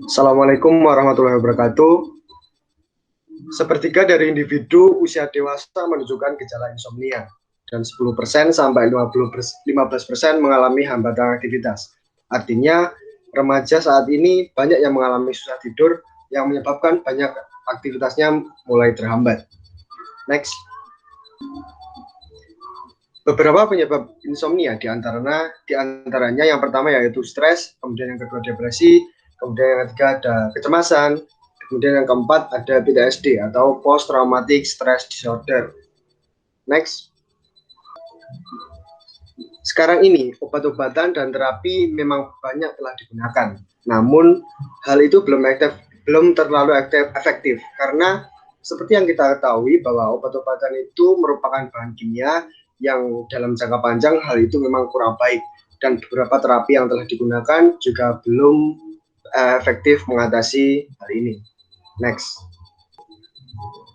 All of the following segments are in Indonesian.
Assalamualaikum warahmatullahi wabarakatuh. Sepertiga dari individu usia dewasa menunjukkan gejala insomnia, dan 10% sampai 15% mengalami hambatan aktivitas. Artinya, remaja saat ini banyak yang mengalami susah tidur yang menyebabkan banyak aktivitasnya mulai terhambat. Next. Beberapa penyebab insomnia diantaranya yang pertama yaitu stres, kemudian yang kedua depresi, kemudian yang ketiga ada kecemasan, kemudian yang keempat ada PTSD atau Post Traumatic Stress Disorder. Next. Sekarang ini obat-obatan dan terapi memang banyak telah digunakan, namun hal itu belum terlalu efektif karena seperti yang kita ketahui bahwa obat-obatan itu merupakan bahan kimia yang dalam jangka panjang hal itu memang kurang baik, dan beberapa terapi yang telah digunakan juga belum efektif mengatasi hal ini. Next.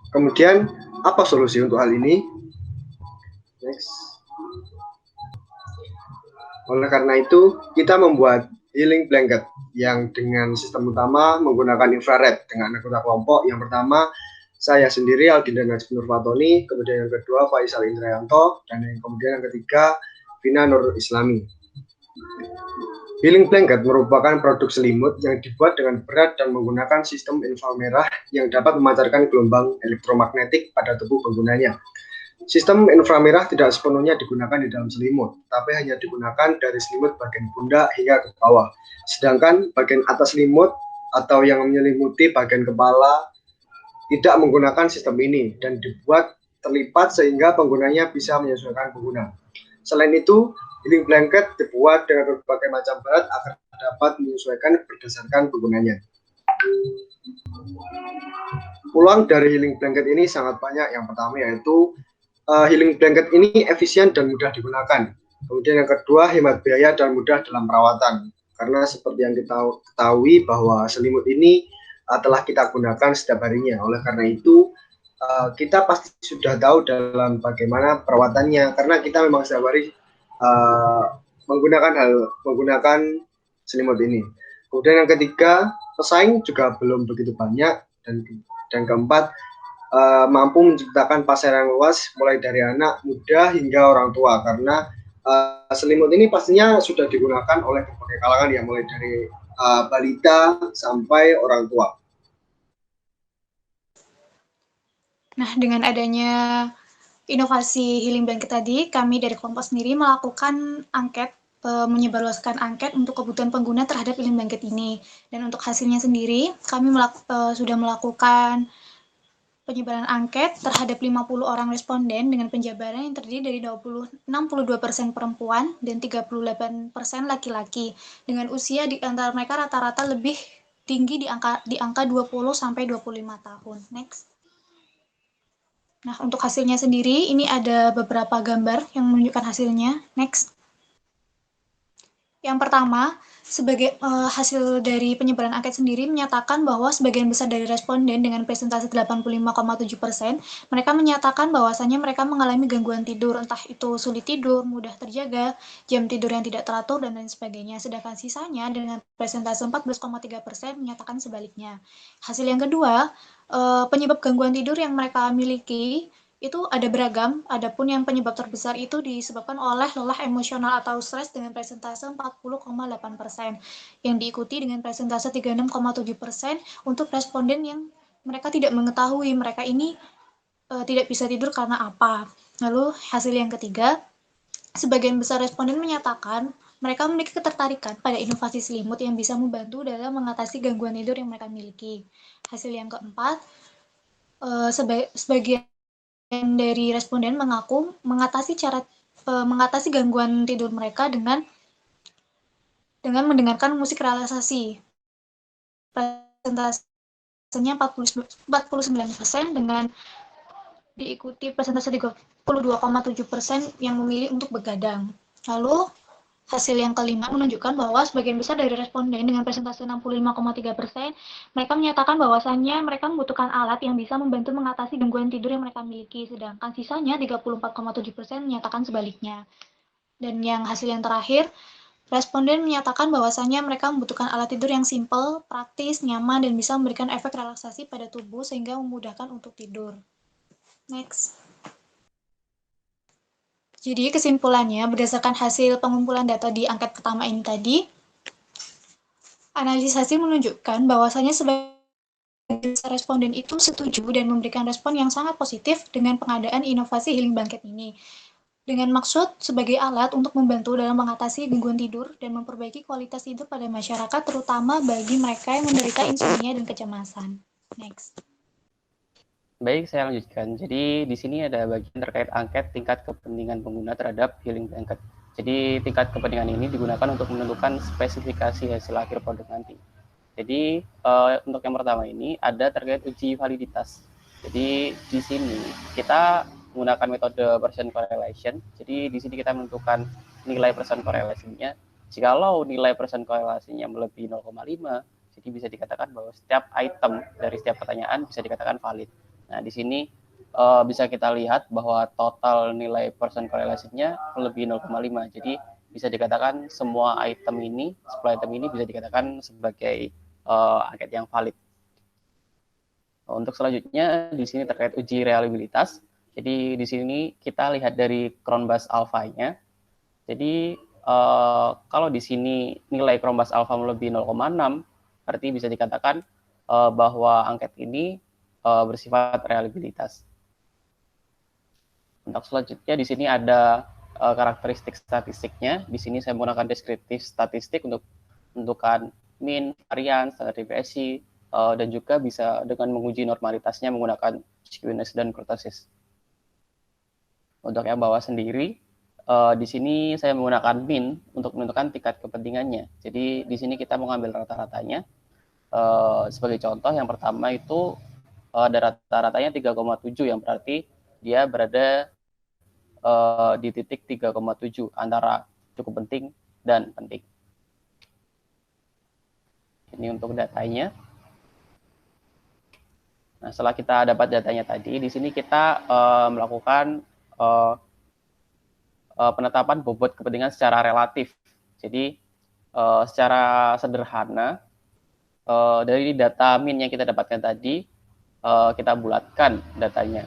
Kemudian apa solusi untuk hal ini? Next. Oleh karena itu, kita membuat healing blanket yang dengan sistem utama menggunakan infrared dengan anggota kelompok. Yang pertama, saya sendiri Aldinda Najib Nurfatoni, kemudian yang kedua Faisal Indrayanto, dan kemudian yang ketiga Vina Nur Islami. Healing blanket merupakan produk selimut yang dibuat dengan berat dan menggunakan sistem inframerah yang dapat memancarkan gelombang elektromagnetik pada tubuh penggunanya. Sistem inframerah tidak sepenuhnya digunakan di dalam selimut, tapi hanya digunakan dari selimut bagian pundak hingga ke bawah. Sedangkan bagian atas selimut atau yang menyelimuti bagian kepala tidak menggunakan sistem ini dan dibuat terlipat sehingga penggunanya bisa menyesuaikan pengguna. Selain itu, healing blanket dibuat dengan berbagai macam bahan agar dapat menyesuaikan berdasarkan penggunanya. Peluang dari healing blanket ini sangat banyak. Yang pertama yaitu healing blanket ini efisien dan mudah digunakan. Kemudian yang kedua, hemat biaya dan mudah dalam perawatan. Karena seperti yang kita ketahui bahwa selimut ini telah kita gunakan setiap harinya. Oleh karena itu, kita pasti sudah tahu dalam bagaimana perawatannya. Karena kita memang setiap hari menggunakan selimut ini. Kemudian yang ketiga, pesaing juga belum begitu banyak. Dan keempat, mampu menciptakan pasar yang luas mulai dari anak muda hingga orang tua, karena selimut ini pastinya sudah digunakan oleh berbagai kalangan ya, mulai dari balita sampai orang tua. Nah, dengan adanya inovasi healing blanket tadi, kami dari kelompok sendiri melakukan angket, menyebarluaskan angket untuk kebutuhan pengguna terhadap healing blanket ini. Dan untuk hasilnya sendiri, kami sudah melakukan penyebaran angket terhadap 50 orang responden dengan penjabaran yang terdiri dari 62% perempuan dan 38% laki-laki, dengan usia di antara mereka rata-rata lebih tinggi di angka 20 sampai 25 tahun. Next. Nah, untuk hasilnya sendiri ini ada beberapa gambar yang menunjukkan hasilnya. Next. Yang pertama, sebagai hasil dari penyebaran angket sendiri menyatakan bahwa sebagian besar dari responden dengan presentasi 85,7%, mereka menyatakan bahwasannya mereka mengalami gangguan tidur, entah itu sulit tidur, mudah terjaga, jam tidur yang tidak teratur, dan lain sebagainya. Sedangkan sisanya dengan presentasi 14,3% menyatakan sebaliknya. Hasil yang kedua, penyebab gangguan tidur yang mereka miliki itu ada beragam, adapun yang penyebab terbesar itu disebabkan oleh lelah emosional atau stres dengan presentase 40,8%, yang diikuti dengan presentase 36,7% untuk responden yang mereka tidak mengetahui mereka ini tidak bisa tidur karena apa. Lalu hasil yang ketiga, sebagian besar responden menyatakan mereka memiliki ketertarikan pada inovasi selimut yang bisa membantu dalam mengatasi gangguan tidur yang mereka miliki. Hasil yang keempat, sebagian dari responden mengaku mengatasi gangguan tidur mereka dengan mendengarkan musik relaksasi. Presentasenya 49% dengan diikuti presentase 32,7% yang memilih untuk begadang. Lalu hasil yang kelima menunjukkan bahwa sebagian besar dari responden dengan presentase 65,3%, mereka menyatakan bahwasannya mereka membutuhkan alat yang bisa membantu mengatasi gangguan tidur yang mereka miliki, sedangkan sisanya 34,7% menyatakan sebaliknya. Dan yang hasil yang terakhir, Responden menyatakan bahwasannya mereka membutuhkan alat tidur yang simpel, praktis, nyaman, dan bisa memberikan efek relaksasi pada tubuh sehingga memudahkan untuk tidur. Next. Jadi kesimpulannya, berdasarkan hasil pengumpulan data di angket pertama ini tadi, analisis hasil menunjukkan bahwasannya sebagai responden itu setuju dan memberikan respon yang sangat positif dengan pengadaan inovasi Healing Blanket ini. Dengan maksud sebagai alat untuk membantu dalam mengatasi gangguan tidur dan memperbaiki kualitas tidur pada masyarakat, terutama bagi mereka yang menderita insomnia dan kecemasan. Next. Baik, saya lanjutkan. Jadi di sini ada bagian terkait angket tingkat kepentingan pengguna terhadap Healing Blanket. Jadi tingkat kepentingan ini digunakan untuk menentukan spesifikasi hasil akhir produk nanti. Jadi untuk yang pertama ini ada terkait uji validitas. Jadi di sini kita menggunakan metode Pearson correlation. Jadi di sini kita menentukan nilai Pearson correlation-nya. Jikalau nilai Pearson correlation-nya melebihi 0,5, jadi bisa dikatakan bahwa setiap item dari setiap pertanyaan bisa dikatakan valid. Nah, di sini bisa kita lihat bahwa total nilai Pearson correlation-nya melebihi 0,5. Jadi bisa dikatakan semua item ini, 10 item ini bisa dikatakan sebagai angket yang valid. Untuk selanjutnya di sini terkait uji reliabilitas. Jadi di sini kita lihat dari Cronbus alpha-nya. Jadi kalau di sini nilai Cronbus alpha melebihi 0,6, berarti bisa dikatakan bahwa angket ini bersifat reliabilitas. Untuk selanjutnya di sini ada karakteristik statistiknya. Di sini saya menggunakan deskriptif statistik untuk menentukan mean, varian, standar deviasi, dan juga bisa dengan menguji normalitasnya menggunakan skewness dan kurtosis. Untuk yang bawah sendiri, di sini saya menggunakan mean untuk menentukan tingkat kepentingannya. Jadi di sini kita mengambil rata-ratanya. Sebagai contoh, yang pertama itu ada rata-ratanya 3,7, yang berarti dia berada di titik 3,7 antara cukup penting dan penting. Ini untuk datanya. Nah, setelah kita dapat datanya tadi, di sini kita melakukan penetapan bobot kepentingan secara relatif. Jadi secara sederhana dari data min yang kita dapatkan tadi, kita bulatkan datanya.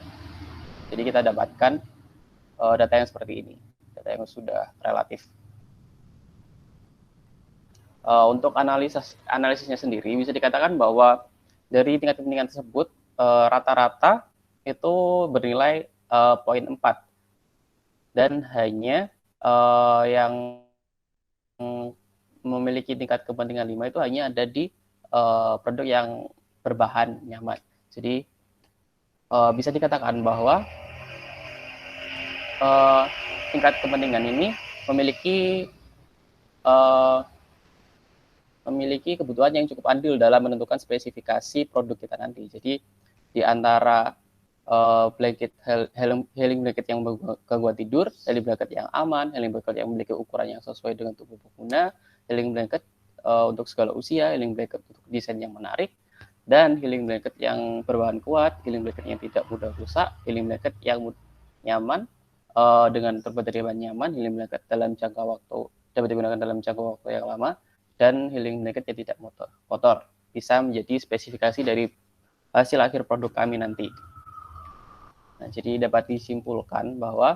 Jadi kita dapatkan data yang seperti ini, data yang sudah relatif. Untuk analisisnya sendiri bisa dikatakan bahwa dari tingkat kepentingan tersebut rata-rata itu bernilai 0,4, dan hanya yang memiliki tingkat kepentingan 5 itu hanya ada di produk yang berbahan nyaman. Jadi bisa dikatakan bahwa tingkat kepentingan ini memiliki kebutuhan yang cukup andil dalam menentukan spesifikasi produk kita nanti. Jadi di antara Healing Blanket yang gangguan tidur, Healing Blanket yang aman, Healing Blanket yang memiliki ukuran yang sesuai dengan tubuh pengguna, Healing Blanket untuk segala usia, Healing Blanket untuk desain yang menarik, dan Healing Blanket yang berbahan kuat, Healing Blanket yang tidak mudah rusak, Healing Blanket yang nyaman dengan terbuat dari bahan nyaman, Healing Blanket dalam jangka waktu dapat digunakan dalam jangka waktu yang lama, dan Healing Blanket yang tidak kotor. Bisa menjadi spesifikasi dari hasil akhir produk kami nanti. Nah, jadi dapat disimpulkan bahwa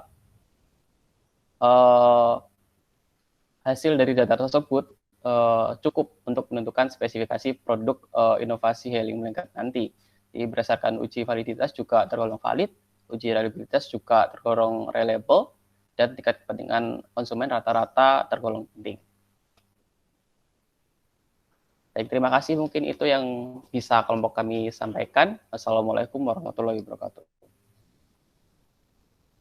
hasil dari data tersebut cukup untuk menentukan spesifikasi produk inovasi Healing Blanket nanti. Jadi berdasarkan uji validitas juga tergolong valid, uji reliabilitas juga tergolong reliable, dan tingkat kepentingan konsumen rata-rata tergolong penting. Baik, terima kasih. Mungkin itu yang bisa kelompok kami sampaikan. Assalamualaikum warahmatullahi wabarakatuh.